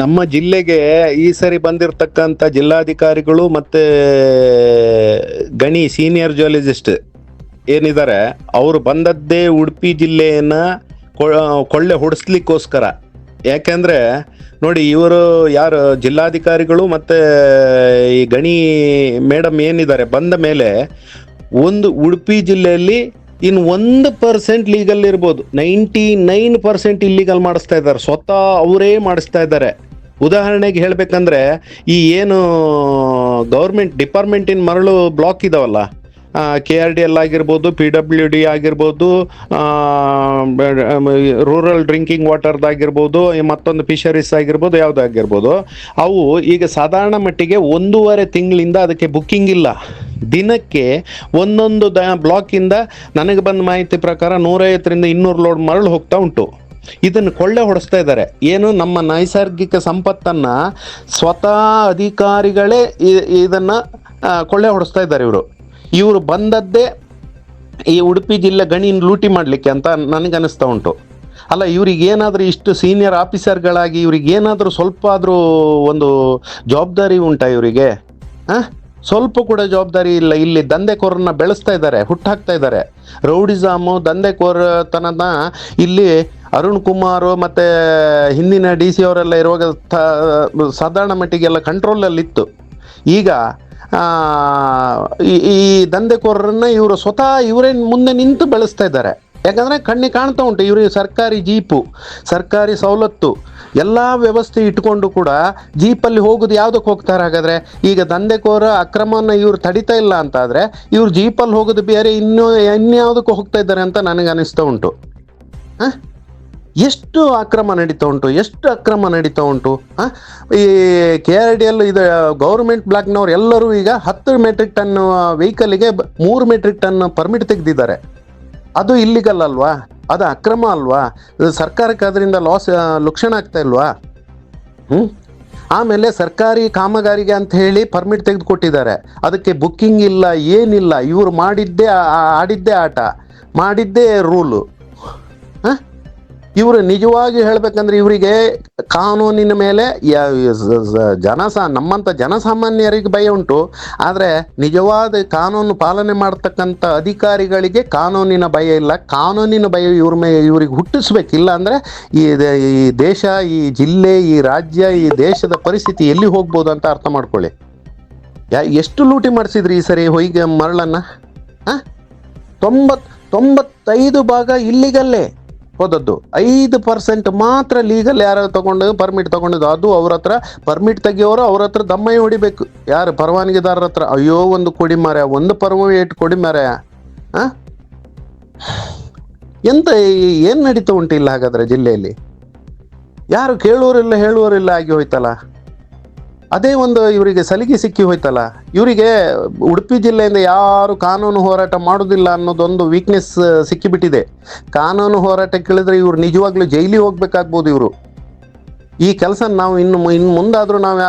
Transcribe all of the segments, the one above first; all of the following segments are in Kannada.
ನಮ್ಮ ಜಿಲ್ಲೆಗೆ ಈ ಸರಿ ಬಂದಿರತಕ್ಕಂಥ ಜಿಲ್ಲಾಧಿಕಾರಿಗಳು ಮತ್ತೆ ಗಣಿ ಸೀನಿಯರ್ ಜಿಯಾಲಜಿಸ್ಟ್ ಏನಿದ್ದಾರೆ, ಅವರು ಬಂದದ್ದೇ ಉಡುಪಿ ಜಿಲ್ಲೆಯನ್ನ ಕೊಳ್ಳೆ ಹೊಡಿಸ್ಲಿಕ್ಕೋಸ್ಕರ. ಯಾಕೆಂದ್ರೆ ನೋಡಿ, ಇವರು ಯಾರು ಜಿಲ್ಲಾಧಿಕಾರಿಗಳು ಮತ್ತೆ ಈ ಗಣಿ ಮೇಡಮ್ ಏನಿದ್ದಾರೆ, ಬಂದ ಮೇಲೆ ಒಂದು ಉಡುಪಿ ಜಿಲ್ಲೆಯಲ್ಲಿ ಇನ್ನು 1% ಲೀಗಲ್ ಇರ್ಬೋದು, 99% ಇಲ್ಲಿಗಲ್ ಮಾಡಿಸ್ತಾ ಇದ್ದಾರೆ. ಸ್ವತಃ ಅವರೇ ಮಾಡಿಸ್ತಾ ಇದ್ದಾರೆ. ಉದಾಹರಣೆಗೆ ಹೇಳ್ಬೇಕಂದ್ರೆ, ಈ ಏನು ಗೌರ್ಮೆಂಟ್ ಡಿಪಾರ್ಟ್ಮೆಂಟಿನ ಮರಳು ಬ್ಲಾಕ್ ಇದಾವಲ್ಲ, KRDL ಆಗಿರ್ಬೋದು, PWD ಆಗಿರ್ಬೋದು, ರೂರಲ್ ಡ್ರಿಂಕಿಂಗ್ ವಾಟರ್ದಾಗಿರ್ಬೋದು, ಮತ್ತೊಂದು ಫಿಶರೀಸ್ ಆಗಿರ್ಬೋದು, ಯಾವುದಾಗಿರ್ಬೋದು, ಅವು ಈಗ ಸಾಧಾರಣ ಮಟ್ಟಿಗೆ 1.5 ತಿಂಗಳಿಂದ ಅದಕ್ಕೆ ಬುಕ್ಕಿಂಗ್ ಇಲ್ಲ. ದಿನಕ್ಕೆ ಒಂದೊಂದು ಬ್ಲಾಕಿಂದ ನನಗೆ ಬಂದ ಮಾಹಿತಿ ಪ್ರಕಾರ 150ರಿಂದ 200 ಲೋಡ್ ಮರಳು ಹೋಗ್ತಾ ಉಂಟು. ಇದನ್ನು ಕೊಳ್ಳೆ ಹೊಡೆಸ್ತಾ ಇದ್ದಾರೆ. ಏನು, ನಮ್ಮ ನೈಸರ್ಗಿಕ ಸಂಪತ್ತನ್ನ ಸ್ವತಃ ಅಧಿಕಾರಿಗಳೇ ಇದನ್ನ ಕೊಳ್ಳೆ ಹೊಡೆಸ್ತಾ ಇದ್ದಾರೆ. ಇವರು ಬಂದದ್ದೇ ಈ ಉಡುಪಿ ಜಿಲ್ಲೆ ಗಣಿನ ಲೂಟಿ ಮಾಡಲಿಕ್ಕೆ ಅಂತ ನನಗನ್ನಿಸ್ತಾ ಉಂಟು. ಅಲ್ಲ, ಇವ್ರಿಗೇನಾದರೂ ಇಷ್ಟು ಸೀನಿಯರ್ ಆಫೀಸರ್ಗಳಾಗಿ ಇವ್ರಿಗೇನಾದರೂ ಸ್ವಲ್ಪ ಆದರೂ ಒಂದು ಜವಾಬ್ದಾರಿ ಉಂಟಾ ಇವರಿಗೆ? ಸ್ವಲ್ಪ ಕೂಡ ಜವಾಬ್ದಾರಿ ಇಲ್ಲ. ಇಲ್ಲಿ ದಂಧೆಕೋರನ್ನ ಬೆಳೆಸ್ತಾ ಇದ್ದಾರೆ, ಹುಟ್ಟಾಕ್ತಾ ಇದ್ದಾರೆ. ರೌಡಿಸಮು, ದಂಧೆಕೋರತನದ ಇಲ್ಲಿ ಅರುಣ್ ಕುಮಾರ್ ಮತ್ತೆ ಹಿಂದಿನ DC ಅವರೆಲ್ಲ ಇರುವಾಗ ಸಾಧಾರಣ ಮಟ್ಟಿಗೆಲ್ಲ ಕಂಟ್ರೋಲಲ್ಲಿತ್ತು. ಈಗ ಈ ದಂಧೆಕೋರರನ್ನ ಇವರು ಸ್ವತಃ ಇವರೇ ಮುಂದೆ ನಿಂತು ಬೆಳೆಸ್ತಾ ಇದ್ದಾರೆ. ಯಾಕಂದರೆ ಕಣ್ಣಿಗೆ ಕಾಣ್ತಾ ಉಂಟು, ಇವರಿಗೆ ಸರ್ಕಾರಿ ಜೀಪು, ಸರ್ಕಾರಿ ಸವಲತ್ತು ಎಲ್ಲ ವ್ಯವಸ್ಥೆ ಇಟ್ಕೊಂಡು ಕೂಡ ಜೀಪಲ್ಲಿ ಹೋಗೋದು ಯಾವುದಕ್ಕೆ ಹೋಗ್ತಾರೆ? ಹಾಗಾದರೆ ಈಗ ದಂಧೆಕೋರ ಅಕ್ರಮವನ್ನು ಇವರು ತಡಿತಾ ಇಲ್ಲ ಅಂತಾದರೆ ಇವ್ರು ಜೀಪಲ್ಲಿ ಹೋಗೋದು ಬೇರೆ, ಇನ್ಯಾವುದಕ್ಕೂ ಹೋಗ್ತಾ ಇದ್ದಾರೆ ಅಂತ ನನಗೆ ಅನಿಸ್ತಾ ಉಂಟು. ಎಷ್ಟು ಅಕ್ರಮ ನಡೀತಾ ಉಂಟು. ಈ KRDL ಇದು ಗೌರ್ಮೆಂಟ್ ಬ್ಲಾಕ್ನವ್ರು ಎಲ್ಲರೂ ಈಗ 10 ಮೆಟ್ರಿಕ್ ಟನ್ ವೆಹಿಕಲ್ಗೆ 3 ಮೆಟ್ರಿಕ್ ಟನ್ ಪರ್ಮಿಟ್ ತೆಗೆದಿದ್ದಾರೆ. ಅದು ಇಲ್ಲಿಗಲ್ ಅಲ್ವಾ? ಅದು ಅಕ್ರಮ ಅಲ್ವಾ? ಸರ್ಕಾರಕ್ಕೆ ಅದರಿಂದ ಲುಕ್ಷಣ ಆಗ್ತಾ ಇಲ್ವಾ? ಆಮೇಲೆ ಸರ್ಕಾರಿ ಕಾಮಗಾರಿಗೆ ಅಂತ ಹೇಳಿ ಪರ್ಮಿಟ್ ತೆಗೆದುಕೊಟ್ಟಿದ್ದಾರೆ. ಅದಕ್ಕೆ ಬುಕ್ಕಿಂಗ್ ಇಲ್ಲ, ಏನಿಲ್ಲ. ಇವರು ಆಡಿದ್ದೇ ಆಟ, ಮಾಡಿದ್ದೇ ರೂಲು. ಇವರು ನಿಜವಾಗಿ ಹೇಳಬೇಕಂದ್ರೆ ಇವರಿಗೆ ಕಾನೂನಿನ ಮೇಲೆ ನಮ್ಮಂಥ ಜನಸಾಮಾನ್ಯರಿಗೆ ಭಯ ಉಂಟು. ಆದರೆ ನಿಜವಾದ ಕಾನೂನು ಪಾಲನೆ ಮಾಡ್ತಕ್ಕಂಥ ಅಧಿಕಾರಿಗಳಿಗೆ ಕಾನೂನಿನ ಭಯ ಇಲ್ಲ. ಕಾನೂನಿನ ಭಯ ಇವ್ರಿಗೆ ಹುಟ್ಟಿಸ್ಬೇಕಿಲ್ಲ ಅಂದರೆ ಈ ದೇಶ, ಈ ಜಿಲ್ಲೆ, ಈ ರಾಜ್ಯ, ಈ ದೇಶದ ಪರಿಸ್ಥಿತಿ ಎಲ್ಲಿ ಹೋಗ್ಬೋದು ಅಂತ ಅರ್ಥ ಮಾಡ್ಕೊಳ್ಳಿ. ಎಷ್ಟು ಲೂಟಿ ಮಾಡಿಸಿದ್ರಿ ಈ ಸರಿ ಹೊಯ್ಗೆ ಮರಳನ್ನು? 95 ಭಾಗ ಇಲ್ಲಿಗಲ್ಲೇ ಹೋದದ್ದು, 5% ಮಾತ್ರ ಲೀಗಲ್. ಯಾರು ಪರ್ಮಿಟ್ ತಗೊಂಡಿದ್ದು, ಅದು ಅವ್ರ ಹತ್ರ ಪರ್ಮಿಟ್ ತೆಗಿಯೋರು ಅವ್ರ ಹತ್ರ ದಮ್ಮಯ್ಯ ಹೊಡಿಬೇಕು. ಯಾರು ಪರವಾನಗಿದಾರರ ಹತ್ರ. ಅಯ್ಯೋ, ಒಂದು ಕೊಡಿ ಮಾರ್ಯ, ಒಂದು ಪರ್ಮಿಟ್ ಕೊಡಿ ಮಾರ್ಯ. ಏನು ನಡೀತಾ ಉಂಟಿಲ್ಲ ಹಾಗಾದ್ರೆ ಜಿಲ್ಲೆಯಲ್ಲಿ? ಯಾರು ಕೇಳುವರಿಲ್ಲ, ಹೇಳುವರಿಲ್ಲ ಆಗಿ ಹೋಯ್ತಲ್ಲ. ಅದೇ ಒಂದು ಇವರಿಗೆ ಸಲಿಗೆ ಸಿಕ್ಕಿ ಹೋಯ್ತಲ್ಲ. ಇವರಿಗೆ ಉಡುಪಿ ಜಿಲ್ಲೆಯಿಂದ ಯಾರು ಕಾನೂನು ಹೋರಾಟ ಮಾಡೋದಿಲ್ಲ ಅನ್ನೋದೊಂದು ವೀಕ್ನೆಸ್ ಸಿಕ್ಕಿಬಿಟ್ಟಿದೆ. ಕಾನೂನು ಹೋರಾಟಕ್ಕೆ ಇಳಿದ್ರೆ ಇವ್ರು ನಿಜವಾಗ್ಲೂ ಜೈಲಿಗೆ ಹೋಗ್ಬೇಕಾಗ್ಬೋದು. ಇವರು ಈ ಕೆಲಸ ನಾವು ಇನ್ನು ಮುಂದಾದರೂ ನಾವು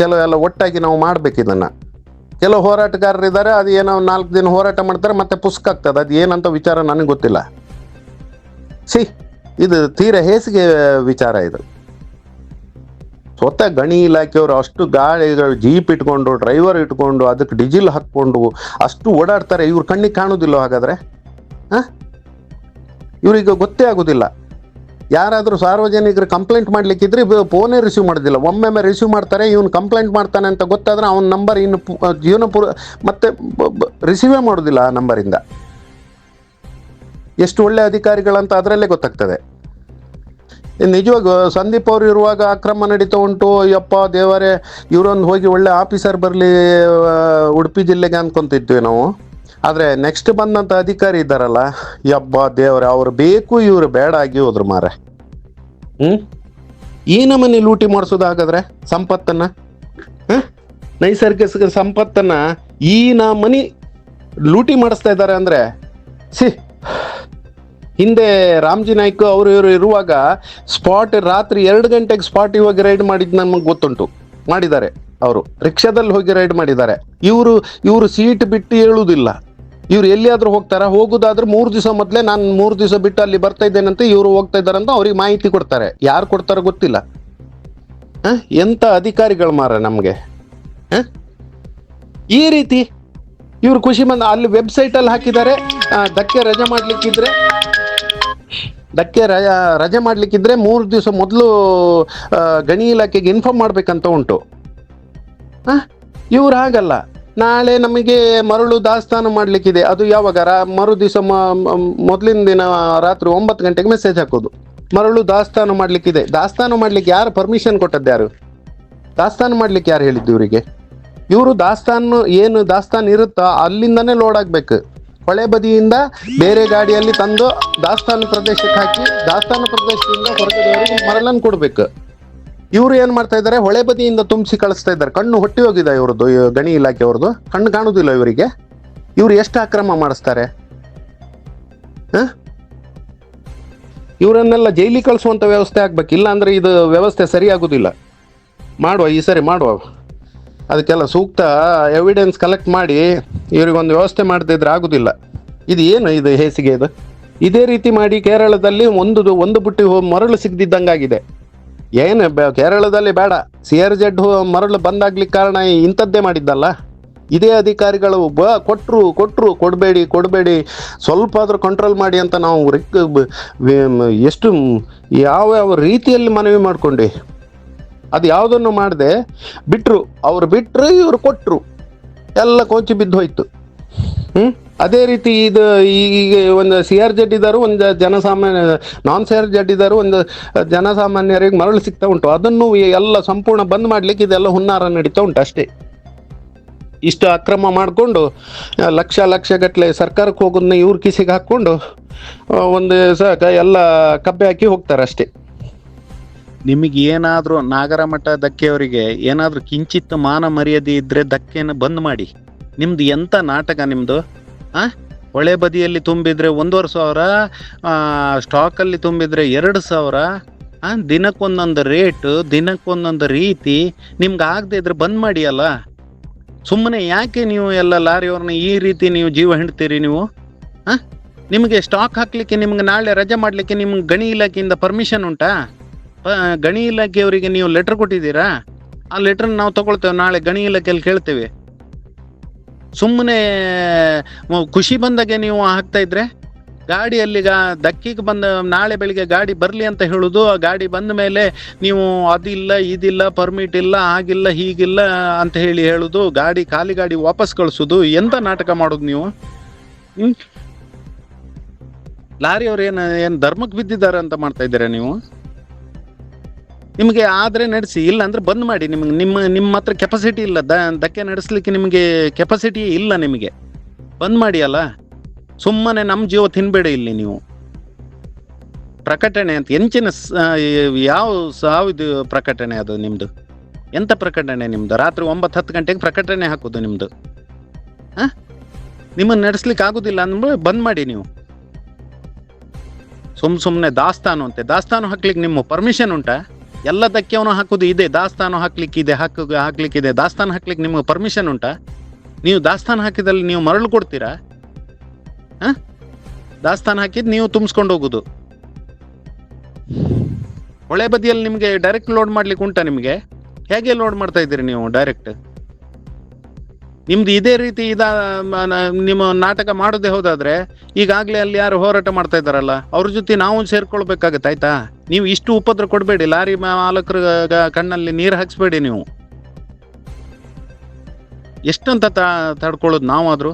ಕೆಲವೆಲ್ಲ ಒಟ್ಟಾಗಿ ನಾವು ಮಾಡ್ಬೇಕು ಇದನ್ನು. ಕೆಲವು ಹೋರಾಟಗಾರರಿದ್ದಾರೆ, ಅದು ಏನೋ 4 ದಿನ ಹೋರಾಟ ಮಾಡ್ತಾರೆ, ಮತ್ತೆ ಪುಸ್ತಕ ಆಗ್ತದೆ. ಅದು ಏನಂತ ವಿಚಾರ ನನಗೆ ಗೊತ್ತಿಲ್ಲ. ಇದು ತೀರಾ ಹೇಸಿಗೆ ವಿಚಾರ. ಇದು ಸ್ವತಃ ಗಣಿ ಇಲಾಖೆಯವರು ಅಷ್ಟು ಗಾಡಿಗಳು, ಜೀಪ್ ಇಟ್ಕೊಂಡು, ಡ್ರೈವರ್ ಇಟ್ಕೊಂಡು, ಅದಕ್ಕೆ ಡೀಸೆಲ್ ಹಾಕ್ಕೊಂಡು ಅಷ್ಟು ಓಡಾಡ್ತಾರೆ. ಇವ್ರ ಕಣ್ಣಿಗೆ ಕಾಣೋದಿಲ್ಲ ಹಾಗಾದರೆ? ಇವ್ರಿಗೆ ಗೊತ್ತೇ ಆಗೋದಿಲ್ಲ. ಯಾರಾದರೂ ಸಾರ್ವಜನಿಕರು ಕಂಪ್ಲೇಂಟ್ ಮಾಡಲಿಕ್ಕಿದ್ರೆ ಫೋನೇ ರಿಸೀವ್ ಮಾಡೋದಿಲ್ಲ. ಒಮ್ಮೊಮ್ಮೆ ರಿಸೀವ್ ಮಾಡ್ತಾರೆ, ಇವನು ಕಂಪ್ಲೇಂಟ್ ಮಾಡ್ತಾನೆ ಅಂತ ಗೊತ್ತಾದರೆ ಅವನ ನಂಬರ್ ಇನ್ನು ಜೀವನ ಮತ್ತೆ ರಿಸೀವೇ ಮಾಡೋದಿಲ್ಲ ಆ ನಂಬರಿಂದ. ಎಷ್ಟು ಒಳ್ಳೆ ಅಧಿಕಾರಿಗಳಂತ ಅದರಲ್ಲೇ ಗೊತ್ತಾಗ್ತದೆ. ನಿಜವಾಗ ಸಂದೀಪ್ ಅವರು ಇರುವಾಗ ಅಕ್ರಮ ನಡೀತಾ ಉಂಟು. ಯಪ್ಪ ದೇವರೇ, ಇವರೊಂದು ಹೋಗಿ ಒಳ್ಳೆ ಆಫೀಸರ್ ಬರಲಿ ಉಡುಪಿ ಜಿಲ್ಲೆಗೆ ಅಂದ್ಕೊಂತಿದ್ವಿ ನಾವು. ಆದರೆ ನೆಕ್ಸ್ಟ್ ಬಂದಂಥ ಅಧಿಕಾರಿ ಇದ್ದಾರಲ್ಲ, ಯಬ್ಬ ದೇವರೇ, ಅವರು ಬೇಕು ಇವರು ಬೇಡ ಆಗಿ ಹೋದ್ರು ಮಾರೆ. ಈ ನಮೂನಿ ಲೂಟಿ ಮಾಡಿಸೋದು ಹಾಗಾದ್ರೆ ಸಂಪತ್ತನ್ನು, ನೈಸರ್ಗಿಕ ಸಂಪತ್ತನ್ನು ಈ ನಮೂನಿ ಲೂಟಿ ಮಾಡಿಸ್ತಾ ಇದ್ದಾರೆ ಅಂದರೆ ಹಿಂದೆ ರಾಮ್ಜಿ ನಾಯ್ಕ ಅವರು ಇವರು ಇರುವಾಗ ಸ್ಪಾಟ್ ರಾತ್ರಿ 2 ಗಂಟೆಗೆ ಸ್ಪಾಟ್ ಹೋಗಿ ರೈಡ್ ಮಾಡಿದ್ದು ನಮಗೆ ಗೊತ್ತುಂಟು. ಮಾಡಿದ್ದಾರೆ, ಅವರು ರಿಕ್ಷಾದಲ್ಲಿ ಹೋಗಿ ರೈಡ್ ಮಾಡಿದ್ದಾರೆ. ಇವರು ಸೀಟ್ ಬಿಟ್ಟು ಹೇಳುವುದಿಲ್ಲ. ಇವ್ರು ಎಲ್ಲಿಯಾದರೂ ಹೋಗ್ತಾರ, ಹೋಗೋದಾದ್ರೆ 3 ದಿವಸ ಮೊದಲೇ ನಾನು 3 ದಿವಸ ಬಿಟ್ಟು ಅಲ್ಲಿ ಬರ್ತಾ ಇದ್ದೇನಂತ ಇವರು ಹೋಗ್ತಾ ಇದ್ದಾರಂತ ಅವ್ರಿಗೆ ಮಾಹಿತಿ ಕೊಡ್ತಾರೆ. ಯಾರು ಕೊಡ್ತಾರೋ ಗೊತ್ತಿಲ್ಲ. ಎಂಥ ಅಧಿಕಾರಿಗಳು ಮಾರ ನಮಗೆ. ಈ ರೀತಿ ಇವ್ರು ಖುಷಿ ಬಂದ ಅಲ್ಲಿ ವೆಬ್ಸೈಟಲ್ಲಿ ಹಾಕಿದ್ದಾರೆ, ಧಕ್ಕೆ ರಜೆ ಮಾಡಲಿಕ್ಕಿದ್ರೆ 3 ದಿವಸ ಮೊದಲು ಗಣಿ ಇಲಾಖೆಗೆ ಇನ್ಫಾರ್ಮ್ ಮಾಡಬೇಕಂತ ಉಂಟು. ಇವ್ರು ಹಾಗಲ್ಲ, ನಾಳೆ ನಮಗೆ ಮರಳು ದಾಸ್ತಾನು ಮಾಡಲಿಕ್ಕಿದೆ, ಅದು ಯಾವಾಗ ಮರು ದಿವಸ ಮೊದಲಿನ ದಿನ ರಾತ್ರಿ 9 ಗಂಟೆಗೆ ಮೆಸೇಜ್ ಹಾಕೋದು, ಮರಳು ದಾಸ್ತಾನು ಮಾಡಲಿಕ್ಕಿದೆ. ದಾಸ್ತಾನು ಮಾಡಲಿಕ್ಕೆ ಯಾರು ಪರ್ಮಿಷನ್ ಕೊಟ್ಟದ್ದು? ಯಾರು ದಾಸ್ತಾನು ಮಾಡಲಿಕ್ಕೆ ಯಾರು ಹೇಳಿದ್ದು ಇವರಿಗೆ? ಇವರು ಏನು ದಾಸ್ತಾನು ಇರುತ್ತೋ ಅಲ್ಲಿಂದನೇ ಲೋಡ್ ಆಗಬೇಕು. ಹೊಳೆ ಬದಿಯಿಂದ ಬೇರೆ ಗಾಡಿಯಲ್ಲಿ ತಂದು ದಾಸ್ತಾನು ಪ್ರದೇಶಕ್ಕೆ ಹಾಕಿ, ದಾಸ್ತಾನು ಪ್ರದೇಶದಿಂದ ಹೊರಗಡೆಯವರಿಗೆ ಮರಳನ್ನು ಕೊಡಬೇಕು. ಇವರು ಏನು ಮಾಡ್ತಾ ಇದ್ದಾರೆ, ಹೊಳೆ ಬದಿಯಿಂದ ತುಂಬಿಸಿ ಕಳಿಸ್ತಾ ಇದ್ದಾರೆ. ಕಣ್ಣು ಹೊಟ್ಟಿ ಹೋಗಿದೆ ಇವ್ರದ್ದು, ಗಣಿ ಇಲಾಖೆಯವ್ರದ್ದು ಕಣ್ಣು ಕಾಣುವುದಿಲ್ಲ ಇವರಿಗೆ. ಇವರು ಎಷ್ಟು ಅಕ್ರಮ ಮಾಡಿಸ್ತಾರೆ. ಇವರನ್ನೆಲ್ಲ ಜೈಲಿಗೆ ಕಳಿಸುವಂಥ ವ್ಯವಸ್ಥೆ ಆಗ್ಬೇಕು, ಇಲ್ಲ ಅಂದ್ರೆ ಇದು ವ್ಯವಸ್ಥೆ ಸರಿಯಾಗುವುದಿಲ್ಲ. ಈ ಸರಿ ಮಾಡುವ, ಅದಕ್ಕೆಲ್ಲ ಸೂಕ್ತ ಎವಿಡೆನ್ಸ್ ಕಲೆಕ್ಟ್ ಮಾಡಿ ಇವರಿಗೊಂದು ವ್ಯವಸ್ಥೆ ಮಾಡದಿದ್ರೆ ಆಗುದಿಲ್ಲ. ಇದು ಏನು ಇದು ಹೇಸಿಗೆ? ಇದು ಇದೇ ರೀತಿ ಮಾಡಿ ಕೇರಳದಲ್ಲಿ ಒಂದು ಬುಟ್ಟಿ ಮರಳು ಸಿಗದಿದ್ದಂಗಾಗಿದೆ. ಏನು ಕೇರಳದಲ್ಲಿ ಬೇಡ, CRZ ಮರಳು ಬಂದಾಗ್ಲಿಕ್ಕೆ ಕಾರಣ ಇಂಥದ್ದೇ ಮಾಡಿದ್ದಲ್ಲ. ಇದೇ ಅಧಿಕಾರಿಗಳು ಕೊಟ್ಟರು ಕೊಡಬೇಡಿ ಸ್ವಲ್ಪ ಆದರೂ ಕಂಟ್ರೋಲ್ ಮಾಡಿ ಅಂತ ನಾವು ಎಷ್ಟು ಯಾವ ರೀತಿಯಲ್ಲಿ ಮನವಿ ಮಾಡ್ಕೊಂಡೆ. ಅದು ಯಾವುದನ್ನು ಮಾಡದೆ ಅವ್ರು ಬಿಟ್ಟರು, ಇವರು ಕೊಟ್ಟರು, ಎಲ್ಲ ಕೋಚಿ ಬಿದ್ದು ಹೋಯ್ತು. ಅದೇ ರೀತಿ ಇದು ಈಗ ಒಂದು CRZ ಇದ್ದರು, ಒಂದು ಜನಸಾಮಾನ್ಯ CRZ ಇದ್ದರು, ಒಂದು ಜನಸಾಮಾನ್ಯರಿಗೆ ಮರಳು ಸಿಗ್ತಾ ಉಂಟು. ಅದನ್ನು ಎಲ್ಲ ಸಂಪೂರ್ಣ ಬಂದ್ ಮಾಡ್ಲಿಕ್ಕೆ ಇದೆಲ್ಲ ಹುನ್ನಾರ ನಡೀತಾ ಉಂಟು ಅಷ್ಟೇ. ಇಷ್ಟು ಅಕ್ರಮ ಮಾಡಿಕೊಂಡು ಲಕ್ಷ ಗಟ್ಟಲೆ ಸರ್ಕಾರಕ್ಕೆ ಹೋಗೋದನ್ನ ಇವ್ರ ಕಿಸಿಗೆ ಹಾಕ್ಕೊಂಡು ಒಂದು ಎಲ್ಲ ಕಬ್ಬೆ ಹಾಕಿ ಹೋಗ್ತಾರೆ ಅಷ್ಟೇ. ನಿಮಗೆ ಏನಾದರೂ ನಾಗರಮಠ ಧಕ್ಕೆಯವರಿಗೆ ಏನಾದರೂ ಕಿಂಚಿತ್ ಮಾನ ಮರ್ಯಾದೆ ಇದ್ದರೆ ಧಕ್ಕೆಯನ್ನು ಬಂದ್ ಮಾಡಿ. ನಿಮ್ದು ಎಂಥ ನಾಟಕ ನಿಮ್ಮದು? ಹೊಳೆ ಬದಿಯಲ್ಲಿ ತುಂಬಿದ್ರೆ 1,500, ಸ್ಟಾಕಲ್ಲಿ ತುಂಬಿದ್ರೆ 2,000, ದಿನಕ್ಕೊಂದೊಂದು ರೇಟು, ದಿನಕ್ಕೊಂದೊಂದು ರೀತಿ. ನಿಮ್ಗೆ ಆಗದೆ ಇದ್ರೆ ಬಂದ್ ಮಾಡಿ ಅಲ್ಲ. ಸುಮ್ಮನೆ ಯಾಕೆ ನೀವು ಎಲ್ಲ ಲಾರಿಯವ್ರನ್ನ ಈ ರೀತಿ ನೀವು ಜೀವ ಹಿಂಡ್ತೀರಿ ನೀವು? ನಿಮಗೆ ಸ್ಟಾಕ್ ಹಾಕ್ಲಿಕ್ಕೆ, ನಿಮ್ಗೆ ನಾಳೆ ರಜೆ ಮಾಡಲಿಕ್ಕೆ ನಿಮ್ಗೆ ಗಣಿ ಇಲಾಖೆಯಿಂದ ಪರ್ಮಿಷನ್ ಉಂಟಾ? ಗಣಿ ಇಲಾಖೆಯವರಿಗೆ ನೀವು ಲೆಟರ್ ಕೊಟ್ಟಿದ್ದೀರಾ? ಆ ಲೆಟರ್ನ ನಾವು ತಗೊಳ್ತೇವೆ, ನಾಳೆ ಗಣಿ ಇಲಾಖೆಯಲ್ಲಿ ಕೇಳ್ತೇವೆ. ಸುಮ್ಮನೆ ಖುಷಿ ಬಂದಾಗೆ ನೀವು ಹಾಕ್ತಾ ಇದ್ರೆ, ಗಾಡಿಯಲ್ಲಿ ಧಕ್ಕಿಗೆ ಬಂದ ನಾಳೆ ಬೆಳಿಗ್ಗೆ ಗಾಡಿ ಬರಲಿ ಅಂತ ಹೇಳೋದು, ಆ ಗಾಡಿ ಬಂದ ಮೇಲೆ ನೀವು ಅದಿಲ್ಲ ಇದಿಲ್ಲ ಪರ್ಮಿಟ್ ಇಲ್ಲ ಆಗಿಲ್ಲ ಹೀಗಿಲ್ಲ ಅಂತ ಹೇಳೋದು, ಖಾಲಿ ಗಾಡಿ ವಾಪಸ್ ಕಳಿಸೋದು. ಎಂತ ನಾಟಕ ಮಾಡೋದು ನೀವು? ಲಾರಿಯವ್ರು ಏನು ಧರ್ಮಕ್ಕೆ ಬಿದ್ದಿದ್ದಾರೆ ಅಂತ ಮಾಡ್ತಾ ಇದ್ದೀರಾ ನೀವು? ನಿಮಗೆ ಆದರೆ ನಡೆಸಿ, ಇಲ್ಲ ಅಂದ್ರೆ ಬಂದ್ ಮಾಡಿ. ನಿಮ್ಮ ಹತ್ರ ಕೆಪಾಸಿಟಿ ಇಲ್ಲ, ಧಕ್ಕೆ ನಡೆಸಲಿಕ್ಕೆ ನಿಮಗೆ ಕೆಪಾಸಿಟಿ ಇಲ್ಲ. ನಿಮಗೆ ಬಂದ್ ಮಾಡಿ ಅಲ್ಲ. ಸುಮ್ಮನೆ ನಮ್ಮ ಜೀವ ತಿನ್ಬೇಡಿ ಇಲ್ಲಿ ನೀವು. ಪ್ರಕಟಣೆ ಅಂತ ಯಾವುದು ಪ್ರಕಟಣೆ ಅದು ನಿಮ್ಮದು? ಎಂಥ ಪ್ರಕಟಣೆ ನಿಮ್ಮದು? ರಾತ್ರಿ 9-10 ಗಂಟೆಗೆ ಪ್ರಕಟಣೆ ಹಾಕೋದು ನಿಮ್ಮದು? ನಿಮ್ಮನ್ನು ನಡೆಸ್ಲಿಕ್ಕೆ ಆಗೋದಿಲ್ಲ ಅಂದ್ರೆ ಬಂದ್ ಮಾಡಿ ನೀವು. ಸುಮ್ಮನೆ ದಾಸ್ತಾನು ಹಾಕ್ಲಿಕ್ಕೆ ನಿಮ್ಮ ಪರ್ಮಿಷನ್ ಉಂಟಾ? ಎಲ್ಲ ಧಕ್ಕೆಯವನು ಹಾಕೋದು ಇದೆ, ದಾಸ್ತಾನು ಹಾಕ್ಲಿಕ್ಕಿದೆ. ದಾಸ್ತಾನು ಹಾಕ್ಲಿಕ್ಕೆ ನಿಮಗೆ ಪರ್ಮಿಷನ್ ಉಂಟಾ? ನೀವು ದಾಸ್ತಾನು ಹಾಕಿದಲ್ಲಿ ನೀವು ಮರಳು ಕೊಡ್ತೀರಾ? ದಾಸ್ತಾನು ಹಾಕಿದ್ದು ನೀವು ತುಂಬಿಸ್ಕೊಂಡು ಹೋಗೋದು. ಹೊಳೆ ಬದಿಯಲ್ಲಿ ನಿಮಗೆ ಡೈರೆಕ್ಟ್ ಲೋಡ್ ಮಾಡ್ಲಿಕ್ಕೆ ಉಂಟಾ? ನಿಮಗೆ ಹೇಗೆ ಲೋಡ್ ಮಾಡ್ತಾ ಇದ್ದೀರಿ ನೀವು ಡೈರೆಕ್ಟ್? ನಿಮ್ದು ಇದೇ ರೀತಿ ನಿಮ್ಮ ನಾಟಕ ಮಾಡೋದೇ ಹೋದಾದ್ರೆ ಈಗಾಗಲೇ ಅಲ್ಲಿ ಯಾರು ಹೋರಾಟ ಮಾಡ್ತಾ ಇದ್ದಾರಲ್ಲ ಅವ್ರ ಜೊತೆ ನಾವು ಸೇರ್ಕೊಳ್ಬೇಕಾಗತ್ತೆ. ಆಯ್ತಾ? ನೀವು ಇಷ್ಟು ಉಪದ್ರ ಕೊಡಬೇಡಿ, ಲಾರಿ ಮಾಲಕರ ಕಣ್ಣಲ್ಲಿ ನೀರು ಹಾಕ್ಸ್ಬೇಡಿ ನೀವು. ಎಷ್ಟಂತ ತಡ್ಕೊಳ್ಳೋದು ನಾವಾದ್ರು?